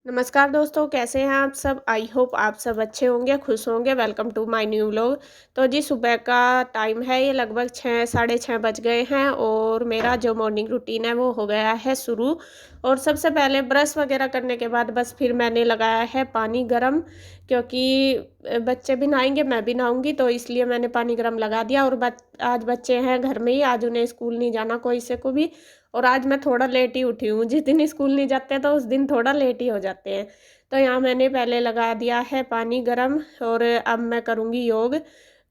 नमस्कार दोस्तों, कैसे हैं आप सब? आई होप आप सब अच्छे होंगे, खुश होंगे। Welcome to my new vlog. तो जी सुबह का टाइम है, ये लगभग 6 साढ़े 6 बज गए हैं और मेरा जो मॉर्निंग रूटीन है वो हो गया है शुरू। और सबसे पहले ब्रश वगैरह करने के बाद बस फिर मैंने लगाया है पानी गरम, क्योंकि बच्चे भी नहाएंगे, मैं भी नहाऊंगी, तो इसलिए मैंने पानी गरम लगा दिया। और आज बच्चे हैं घर में ही, आज उन्हें स्कूल नहीं जाना कोई से को भी। और आज मैं थोड़ा लेट ही उठी हूँ, जिस दिन स्कूल नहीं जाते तो उस दिन थोड़ा लेट ही हो जाते हैं। तो यहाँ मैंने पहले लगा दिया है पानी गरम और अब मैं करूँगी योग,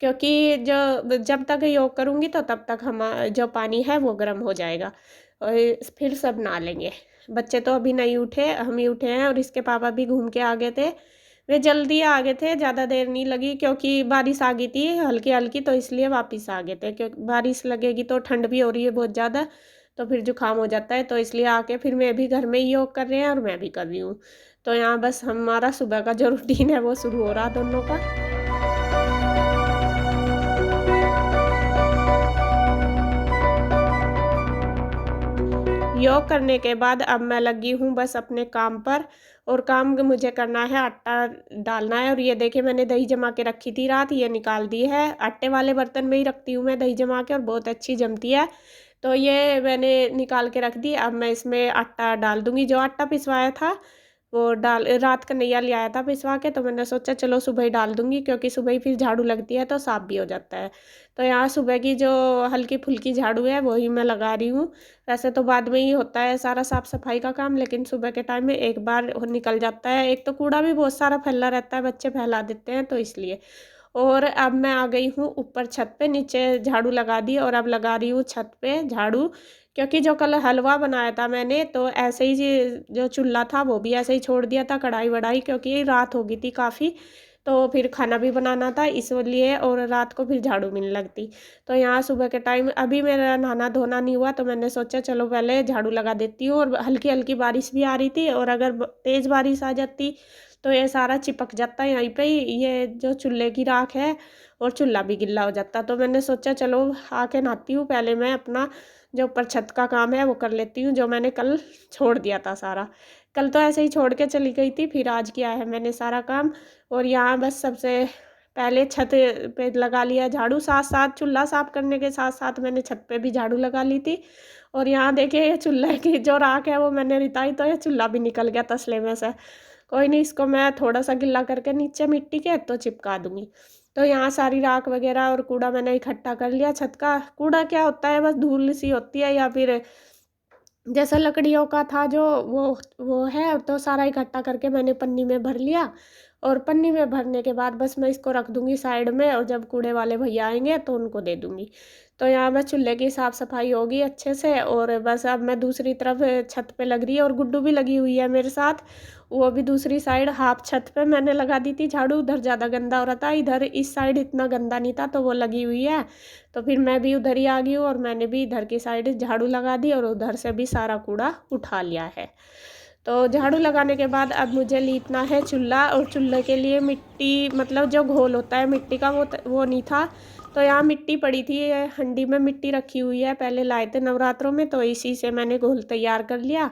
क्योंकि जो जब तक योग करूँगी तो तब तक हम जो पानी है वो गर्म हो जाएगा और फिर सब नहा लेंगे। बच्चे तो अभी नहीं उठे, हम ही उठे हैं और इसके पापा भी घूम के आ गए थे। वे जल्दी आ गए थे, ज़्यादा देर नहीं लगी, क्योंकि बारिश आ गई थी हल्की हल्की, तो इसलिए वापस आ गए थे। क्योंकि बारिश लगेगी तो ठंड भी हो रही है बहुत ज़्यादा, तो फिर जुकाम हो जाता है, तो इसलिए आके फिर मैं भी घर में ही योग कर रहे हैं और मैं भी कर रही हूँ। तो यहाँ बस हमारा सुबह का जो रूटीन है वो शुरू हो रहा दोनों का। योग करने के बाद अब मैं लगी हूँ बस अपने काम पर। और काम मुझे करना है, आटा डालना है। और ये देखिए मैंने दही जमा के रखी थी रात, ये निकाल दी है। आटे वाले बर्तन में ही रखती हूँ मैं दही जमा के और बहुत अच्छी जमती है। तो ये मैंने निकाल के रख दी। अब मैं इसमें आटा डाल दूँगी, जो आटा पिसवाया था वो डाल रात का नैया ले आया था पिसवा के, तो मैंने सोचा चलो सुबह ही डाल दूँगी, क्योंकि सुबह ही फिर झाड़ू लगती है तो साफ़ भी हो जाता है। तो यहाँ सुबह की जो हल्की-फुल्की झाड़ू है वही मैं लगा रही हूँ। वैसे तो बाद में ही होता है सारा साफ-सफाई का काम, लेकिन सुबह के टाइम में एक बार हो निकल जाता है। एक तो कूड़ा भी बहुत सारा फैला रहता है, बच्चे फैला देते हैं तो इसलिए। और अब मैं आ गई हूँ ऊपर छत पे, नीचे झाड़ू लगा दी और अब लगा रही हूँ छत पे झाड़ू, क्योंकि जो कल हलवा बनाया था मैंने तो ऐसे ही जो चूल्हा था वो भी ऐसे ही छोड़ दिया था, कढ़ाई-वढ़ाई, क्योंकि रात हो गई थी काफ़ी, तो फिर खाना भी बनाना था इसलिए, और रात को फिर झाड़ू भी नहीं लगती। तो यहाँ सुबह के टाइम अभी मेरा नहाना-धोना नहीं हुआ, तो मैंने सोचा चलो पहले झाड़ू लगा देती हूँ। और हल्की-हल्की बारिश भी आ रही थी, और अगर तेज़ बारिश आ जाती तो ये सारा चिपक जाता है यहीं पे ही, ये जो चूल्हे की राख है, और चूल्हा भी गीला हो जाता। तो मैंने सोचा चलो आके नहाती हूँ, पहले मैं अपना जो ऊपर छत का काम है वो कर लेती हूँ, जो मैंने कल छोड़ दिया था सारा। कल तो ऐसे ही छोड़ के चली गई थी, फिर आज किया है मैंने सारा काम। और यहाँ बस सबसे पहले छत पे लगा लिया झाड़ू, साथ-साथ चूल्हा साफ करने के साथ-साथ मैंने छत पे भी झाड़ू लगा ली थी। और यहाँ देखिए ये चूल्हे की जो राख है वो मैंने रिताई, तो ये चूल्हा भी निकल गया तसले में से। कोई नहीं, इसको मैं थोड़ा-सा गिल्ला करके नीचे मिट्टी के तो चिपका दूँगी। तो यहाँ सारी राख वग़ैरह और कूड़ा मैंने इकट्ठा कर लिया छत का। कूड़ा क्या होता है, बस धूल-सी होती है, या फिर जैसे लकड़ियों का था जो वो है, तो सारा इकट्ठा करके मैंने पन्नी में भर लिया। और पन्नी में भरने के बाद बस मैं इसको रख दूँगी साइड में, और जब कूड़े वाले भैया आएँगे तो उनको दे दूँगी। तो यहाँ बस चूल्हे की साफ-सफाई होगी अच्छे से, और बस अब मैं दूसरी तरफ छत पे लग रही है, और गुड्डू भी लगी हुई है मेरे साथ। वो भी दूसरी साइड हाफ छत पे मैंने लगा दी थी झाड़ू, उधर ज़्यादा गंदा हो रहा था, इधर इस साइड इतना गंदा नहीं था तो वो लगी हुई है। तो फिर मैं भी उधर ही आ गई हूँ, और मैंने भी इधर की साइड झाड़ू लगा दी और उधर से भी सारा कूड़ा उठा लिया है। तो झाड़ू लगाने के बाद अब मुझे लीपना है चूल्हा, और चूल्हे के लिए मिट्टी, मतलब जो घोल होता है मिट्टी का वो नहीं था। तो यहाँ मिट्टी पड़ी थी, ये हंडी में मिट्टी रखी हुई है, पहले लाए थे नवरात्रों में, तो इसी से मैंने घोल तैयार कर लिया।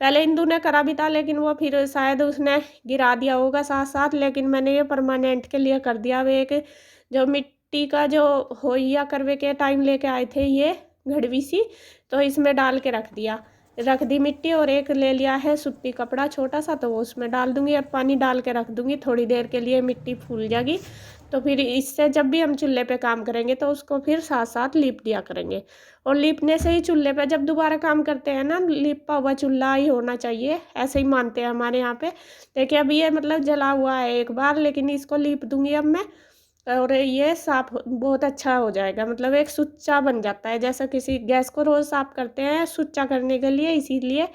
पहले इंदु ने करा भी था, लेकिन वो फिर शायद उसने गिरा दिया होगा साथ-साथ, लेकिन मैंने ये परमानेंट के लिए कर दिया। वे एक जो मिट्टी का जो होइया करवे के टाइम लेके आए थे ये घड़वी सी, तो इसमें डाल के रख दी मिट्टी, और एक ले लिया है सूती कपड़ा छोटा-सा, तो वो उसमें डाल दूँगी और पानी डाल के रख दूँगी थोड़ी देर के लिए, मिट्टी फूल जाएगी। तो फिर इससे जब भी हम चूल्हे पे काम करेंगे तो उसको फिर साथ-साथ लीप दिया करेंगे। और लीपने से ही चूल्हे पे जब दोबारा काम करते हैं ना, लिपा हुआ चूल्हा ही होना चाहिए, ऐसे ही मानते हैं हमारे यहाँ पे। देखिए अभी ये मतलब जला हुआ है एक बार, लेकिन इसको लीप दूँगी अब मैं, और ये साफ़ बहुत अच्छा हो जाएगा, मतलब एक सुच्चा बन जाता है। जैसा किसी गैस को रोज़ साफ़ करते हैं सुच्चा करने के लिए, इसीलिए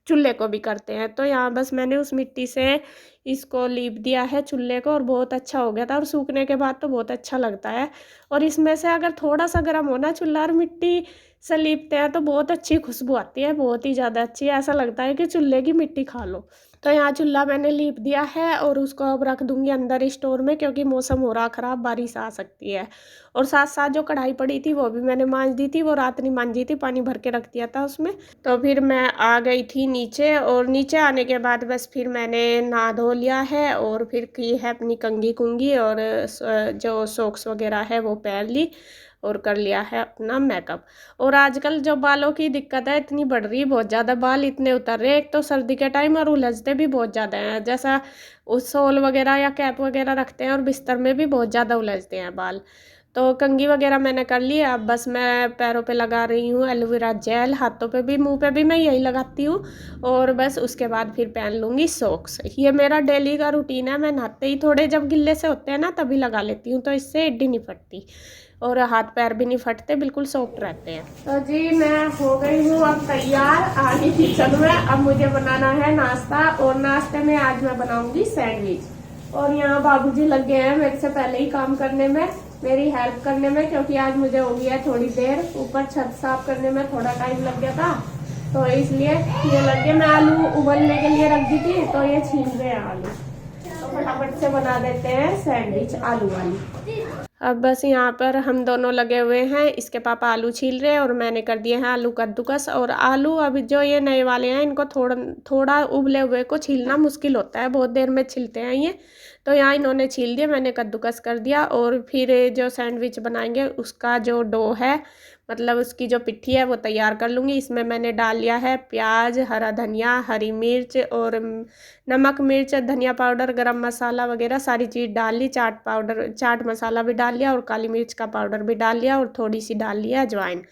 चूल्हे को भी करते हैं। तो यहाँ बस मैंने उस मिट्टी से इसको लीप दिया है चूल्हे को, और बहुत अच्छा हो गया था, और सूखने के बाद तो बहुत अच्छा लगता है। और इसमें से अगर थोड़ा-सा गर्म हो ना चूल्हा, और मिट्टी से लीपते हैं तो बहुत अच्छी खुशबू आती है, बहुत ही ज़्यादा अच्छी, ऐसा लगता है कि चूल्हे की मिट्टी खा लो। तो यहाँ चूल्हा मैंने लीप दिया है और उसको अब रख दूँगी अंदर स्टोर में, क्योंकि मौसम हो रहा ख़राब, बारिश आ सकती है। और साथ साथ जो कढ़ाई पड़ी थी वो भी मैंने मांज दी थी, वो रात नहीं मांजी थी, पानी भर के रख दिया था उसमें। तो फिर मैं आ गई थी नीचे, और नीचे आने के बाद बस फिर मैंने नहा धो लिया है और फिर की है अपनी कंघी कुंगी और जो सॉक्स वगैरह है वो पहन ली और कर लिया है अपना मेकअप। और आजकल जो बालों की दिक्कत है इतनी बढ़ रही, बहुत ज़्यादा बाल इतने उतर रहे, एक तो सर्दी के टाइम और उलझते भी बहुत ज़्यादा हैं। जैसा उस शॉल वगैरह या कैप वगैरह रखते हैं और बिस्तर में भी बहुत ज़्यादा उलझते हैं बाल। तो कंघी वगैरह मैंने कर ली। अब बस मैं पैरों पे लगा रही हूँ एलोवेरा जेल, हाथों पे भी मुंह पे भी मैं यही लगाती हूँ। और बस उसके बाद फिर पहन लूँगी सॉक्स। ये मेरा डेली का रूटीन है। मैं नहाते ही थोड़े जब गिल्ले से होते हैं ना तभी लगा लेती हूँ, तो इससे एडी नहीं फटती और हाथ पैर भी नहीं फटते, बिल्कुल सॉफ्ट रहते हैं। तो जी मैं हो गई हूँ अब तैयार, आ गई किचन में। अब मुझे बनाना है नाश्ता, और नाश्ते में आज मैं बनाऊंगी सैंडविच। और यहाँ बाबूजी लग गए हैं मेरे से पहले ही काम करने में, मेरी हेल्प करने में, क्योंकि आज मुझे हो गया थोड़ी देर, ऊपर छत साफ करने में थोड़ा टाइम लग गया था, तो इसलिए ये लग गया। मैं आलू उबलने के लिए रख दी थी, तो ये छील गए आलू, तो फटाफट से बना देते हैं सैंडविच आलू वाली। अब बस यहाँ पर हम दोनों लगे हुए हैं, इसके पापा आलू छील रहे हैं और मैंने कर दिए हैं आलू कद्दूकस। और आलू अभी जो ये नए वाले हैं इनको थोड़ा उबले हुए को छीलना मुश्किल होता है, बहुत देर में छिलते हैं ये। तो यहाँ इन्होंने छील दिया, मैंने कद्दूकस कर दिया। और फिर जो सैंडविच बनाएंगे उसका जो डो है, मतलब उसकी जो पिट्ठी है वो तैयार कर लूँगी। इसमें मैंने डाल लिया है प्याज, हरा धनिया, हरी मिर्च और नमक, मिर्च, धनिया पाउडर, गरम मसाला वगैरह सारी चीज़ डाल ली। चाट पाउडर, चाट मसाला भी डाल लिया और काली मिर्च का पाउडर भी डाल लिया और थोड़ी सी डाल लिया अजवाइन।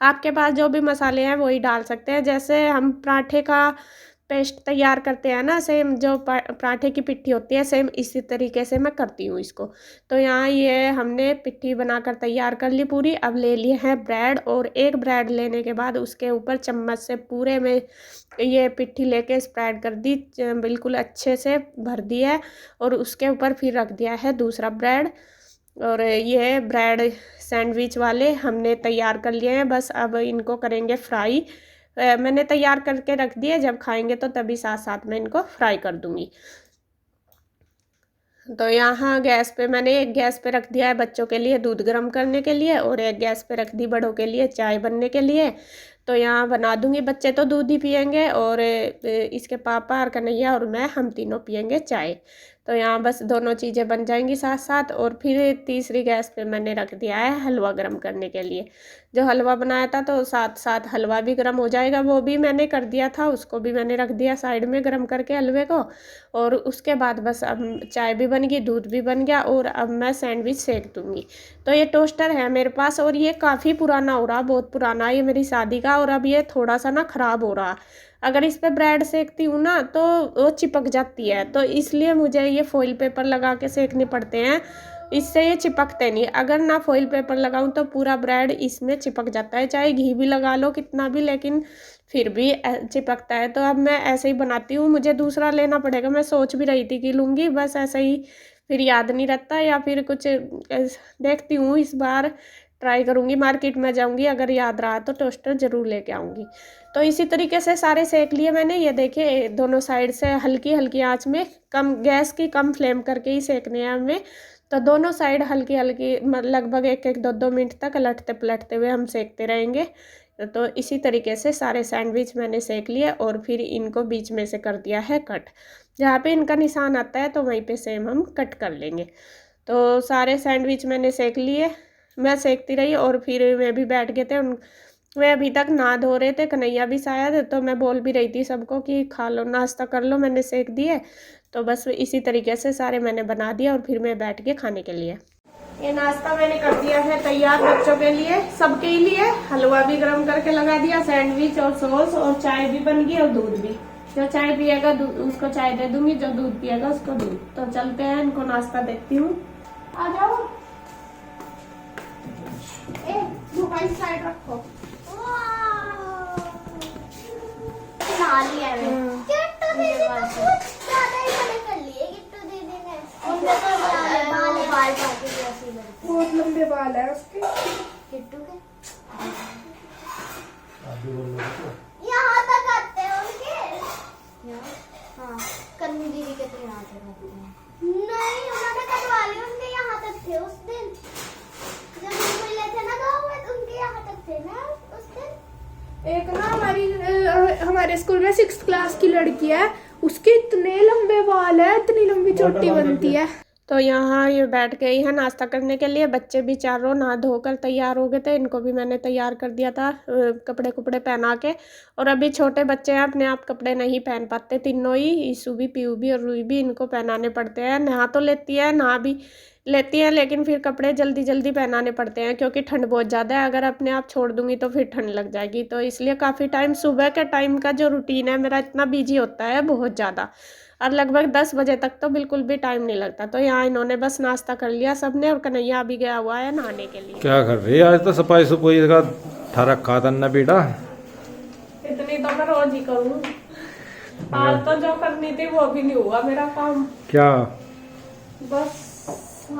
आपके पास जो भी मसाले हैं वही डाल सकते हैं। जैसे हम पराठे का पेस्ट तैयार करते हैं ना, सेम जो पराठे की पिट्ठी होती है सेम इसी तरीके से मैं करती हूँ इसको। तो यहाँ ये हमने पिट्ठी बनाकर तैयार कर ली पूरी। अब ले लिए हैं ब्रेड, और एक ब्रेड लेने के बाद उसके ऊपर चम्मच से पूरे में ये पिट्ठी लेके स्प्रेड कर दी, बिल्कुल अच्छे से भर दी है। और उसके ऊपर फिर रख दिया है दूसरा ब्रेड। और ये ब्रेड सैंडविच वाले हमने तैयार कर लिए हैं, बस अब इनको करेंगे फ्राई। मैंने तैयार करके रख दिए, जब खाएंगे तो तभी साथ साथ में इनको फ्राई कर दूंगी। तो यहाँ गैस पे मैंने एक गैस पे रख दिया है बच्चों के लिए दूध गर्म करने के लिए, और एक गैस पे रख दी बड़ों के लिए चाय बनने के लिए। तो यहाँ बना दूंगी, बच्चे तो दूध ही पियेंगे और इसके पापा और कन्हैया और मैं, हम तीनों पियेंगे चाय। तो यहाँ बस दोनों चीज़ें बन जाएंगी साथ साथ। और फिर तीसरी गैस पे मैंने रख दिया है हलवा गर्म करने के लिए। जो हलवा बनाया था तो साथ साथ हलवा भी गर्म हो जाएगा, वो भी मैंने कर दिया था, उसको भी मैंने रख दिया साइड में गर्म करके हलवे को। और उसके बाद बस अब चाय भी बन गई, दूध भी बन गया, और अब मैं सैंडविच सेक दूँगी। तो ये टोस्टर है मेरे पास, और ये काफ़ी पुराना हो रहा, बहुत पुराना है ये मेरी शादी का, और अब ये थोड़ा सा ना ख़राब हो रहा। अगर इस पे ब्रेड सेकती हूँ ना तो वो चिपक जाती है, तो इसलिए मुझे ये फॉइल पेपर लगा के सेकने पड़ते हैं, इससे ये चिपकते नहीं। अगर ना फॉइल पेपर लगाऊं तो पूरा ब्रेड इसमें चिपक जाता है, चाहे घी भी लगा लो कितना भी, लेकिन फिर भी चिपकता है। तो अब मैं ऐसे ही बनाती हूँ, मुझे दूसरा लेना पड़ेगा। मैं सोच भी रही थी कि लूँगी, बस ऐसे ही फिर याद नहीं रहता, या फिर कुछ देखती हूँ, इस बार ट्राई करूँगी, मार्केट में जाऊँगी, अगर याद रहा तो टोस्टर ज़रूर लेके आऊँगी। तो इसी तरीके से सारे सेक लिए मैंने। ये देखिए दोनों साइड से हल्की हल्की आंच में, कम गैस की कम फ्लेम करके ही सेकने हैं हमें। तो दोनों साइड हल्की हल्की लगभग 1-1, 2-2 मिनट तक पलटते पलटते हुए हम सेकते रहेंगे। तो इसी तरीके से सारे सैंडविच मैंने सेक लिए, और फिर इनको बीच में से कर दिया है कट। जहाँ पे इनका निशान आता है तो वहीं पे सेम हम कट कर लेंगे। तो सारे सैंडविच मैंने सेक लिए, मैं सेकती रही, और फिर वे भी बैठ गए थे, वे अभी तक नहा धो रहे थे, कन्हैया भी शायद। तो मैं बोल भी रही थी सबको कि खा लो, नाश्ता कर लो, मैंने सेक दिए। तो बस इसी तरीके से सारे मैंने बना दिया, और फिर मैं बैठ के खाने के लिए। ये नाश्ता मैंने कर दिया है तैयार बच्चों के लिए, सबके ही लिए। हलवा भी गर्म करके लगा दिया, सैंडविच और सॉस, और चाय भी बन गई, और दूध भी। जो चाय पिएगा उसको चाय दे दूंगी, जो दूध पिएगा उसको दूध। तो चलते हैं, इनको नाश्ता देती हूँ। आ जाओ, मोबाइल साइड रखो। बहुत लंबे बाल है उसके, किट्टू के यहाँ तक आते हैं उनके। हाँ के तो यहाँ पे रहते हैं। नहीं उन्होंने कटवा लिए, उनके यहाँ तक थे उस दिन जब हम मिले थे ना गाँव में, तो उनके यहाँ तक थे ना उस दिन। एक ना हमारे स्कूल में 6th क्लास की लड़की है, उसके इतने लंबे बाल है, इतनी लंबी चोटी बनती है। तो यहाँ ये बैठ गई है नाश्ता करने के लिए। बच्चे भी चारों नहा धोकर तैयार हो गए थे, इनको भी मैंने तैयार कर दिया था कपड़े कुपड़े पहना के। और अभी छोटे बच्चे हैं, अपने आप कपड़े नहीं पहन पाते तीनों ही, ईशू भी, पीयू भी और रूही भी, इनको पहनाने पड़ते हैं। नहा तो लेती है, नहा भी लेती हैं, लेकिन फिर कपड़े जल्दी जल्दी पहनाने पड़ते हैं क्योंकि ठंड बहुत ज़्यादा है। अगर अपने आप छोड़ दूंगी तो फिर ठंड लग जाएगी, तो इसलिए काफ़ी टाइम सुबह के टाइम का जो रूटीन है मेरा इतना बिजी होता है बहुत ज़्यादा, और लगभग 10 बजे तक तो बिल्कुल भी टाइम नहीं लगता। तो यहाँ इन्होंने बस नाश्ता कर लिया सबने, और कन्हैया अभी गया हुआ है नहाने के लिए। क्या कर रही है आज? तो सफाई सफाई का था रखा था ना बेटा। इतनी तो मैं रोज ही करूँ, आज तो जो करनी थी वो भी नहीं हुआ मेरा काम। क्या? बस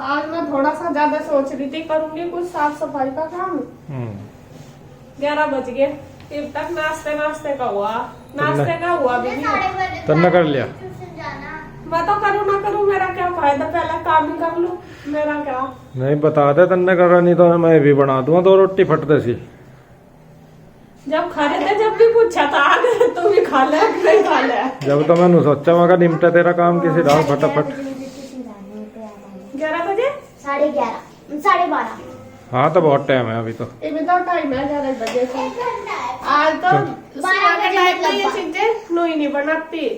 आज मैं थोड़ा सा ज्यादा सोच रही थी करूंगी कुछ साफ सफाई का काम। 11 बज गए, अब तक नाश्ते का हुआ, नाश्ते का हुआ भी नहीं। तन्ना कर लिया? मैं तो करूँ ना करूँ, मेरा क्या फायदा, पहले काम ही कर लूं, मेरा क्या। नहीं बता दे, तन्ने कर रहा, नहीं तो मैं भी बना दूंगा 2 रोटी फटते सी। जब खा रहे थे जब भी पूछा था तू भी खा ले, नहीं खा ले। जब तो मैंने सोचा वहां का निमटा तेरा काम किसी रात फटाफट। 11 बजे 11:30 12:30। हाँ तो बहुत टाइम है अभी तो। अभी तो टाइम है 11 बजे से। आज तो सुबह के टाइम में ये चीजें नहीं बनाती,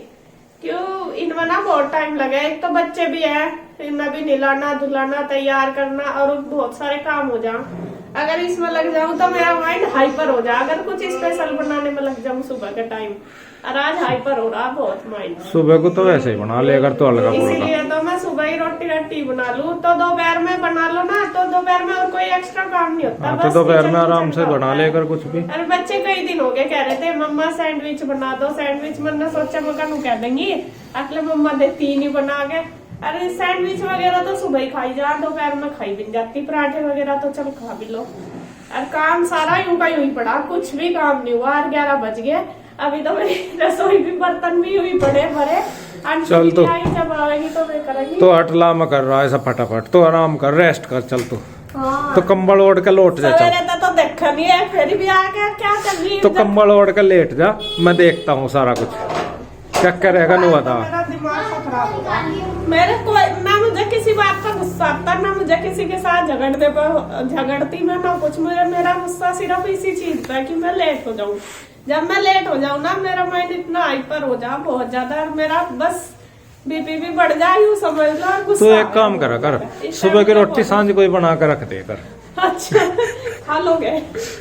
क्यों इनमें ना बहुत टाइम लगे। एक तो बच्चे भी है, इन्हें भी नहलाना धुलाना तैयार करना और बहुत सारे काम हो जा। अगर इसमें लग जाऊं तो मेरा माइंड हाइपर हो जा, अगर कुछ स्पेशल बनाने में लग जाऊं सुबह के टाइम, और आज हाइपर हो रहा बहुत माइंड। सुबह को तो वैसे ही बना ले अगर तो हल्का फुल्का। इसीलिए तो मैं सुबह ही रोटी बना लूं, तो दोपहर में बना लो ना, तो दोपहर में और कोई एक्स्ट्रा काम नहीं होता। तो दोपहर में आराम से बना ले अगर कुछ भी। अरे बच्चे कई दिन हो गए कह रहे थे मम्मा सैंडविच बना दो, सैंडविच मैंने सोचा मकानू कह देंगी अगले मम्मा देती ही नहीं बना के। अरे सैंडविच वगैरह तो सुबह ही खाई जा, दोपहर में खाई भी जाती, पराठे वगैरह तो चल खा भी लो। और काम सारा यूं का यूं ही पड़ा, कुछ भी काम नहीं हुआ। 11 बज गए, अभी तो मेरी रसोई भी बर्तन भी यूं ही पड़े भरे। चल तो जब आएगी तो मैं करेंगी। तो हटला में कर रहा है सब फटाफट, तो आराम कर, रेस्ट कर, चल तो। हाँ। तो कंबल ओढ़ के लौट जा, चल। तो देखा नहीं है, फिर भी आके क्या कर रही है? तो कंबल ओढ़ के लेट जा, मैं देखता हूँ सारा कुछ क्या करेगा। नहीं बता, मेरा दिमाग खराब होगा। मेरे को ना मुझे किसी बात का गुस्सा आता, ना मुझे किसी के साथ झगड़ती मैं, ना कुछ। मुझे मेरा गुस्सा सिर्फ इसी चीज पे कि मैं लेट हो जाऊं। जब मैं लेट हो जाऊं ना, मेरा माइंड इतना हाइपर हो जा बहुत ज्यादा, मेरा बस बीपी भी बढ़ जाए यूं समझ लो। और गुस्सा तो एक काम करा कर, सुबह की रोटी सांझ कोई बना कर रख दे कर। अच्छा खा लोगे?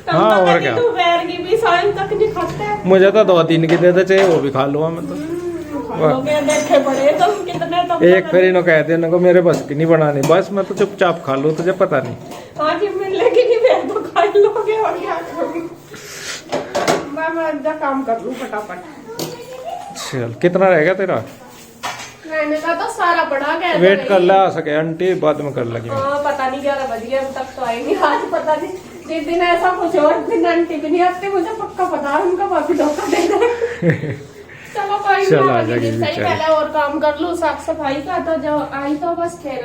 हाँ और क्या, दोपहर की भी सांझ तक नहीं खाते। मुझे तो 2-3 की दे दे चाहिए, वो भी खा लूंगा मैं तो। देखे बड़े तुम कितने तो एक फिर इन्हों कहते हैं मेरे बस की नहीं बनानी, बस मैं तो चुपचाप खा लूं, तुझे पता नहीं। हाँ जी मिलेगी नहीं, मैं तो खा लोगे और क्या करोगी। मैं काम कर लूं फटाफट। चल कितना रहेगा तेरा? रहने का तो सारा पड़ा गया। वेट कर ला सके आंटी, बाद में कर लगी। पता नहीं 11 बज गए अब तक तो आएंगे। आज पता नहीं जिस दिन ऐसा कुछ और दिन आंटी भी नहीं आती, मुझे पक्का पता है उनका बाकी धोखा देना। चलो कोई नहीं, पहले और काम कर लूं साफ सफाई का, तो जो आई तो बस फिर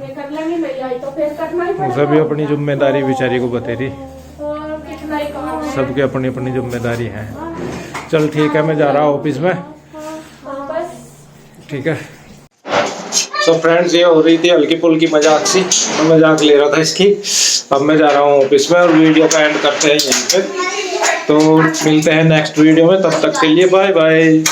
ये कर लेंगे, नहीं आई तो फिर करना ही पड़ेगा। सभी अपनी जिम्मेदारी बेचारी को बतेरी, और कितना ही काम है। सबकी अपनी अपनी जिम्मेदारी है। चल ठीक है, मैं जा रहा हूँ ऑफिस में। ठीक है। तो फ्रेंड्स ये हो रही थी हल्की फुल्की मजाक सी, मैं मजाक ले रहा था इसकी। अब मैं जा रहा हूँ ऑफिस में और वीडियो का एंड करते हैं यहीं पे। तो मिलते हैं नेक्स्ट वीडियो में, तब तक के लिए बाय बाय।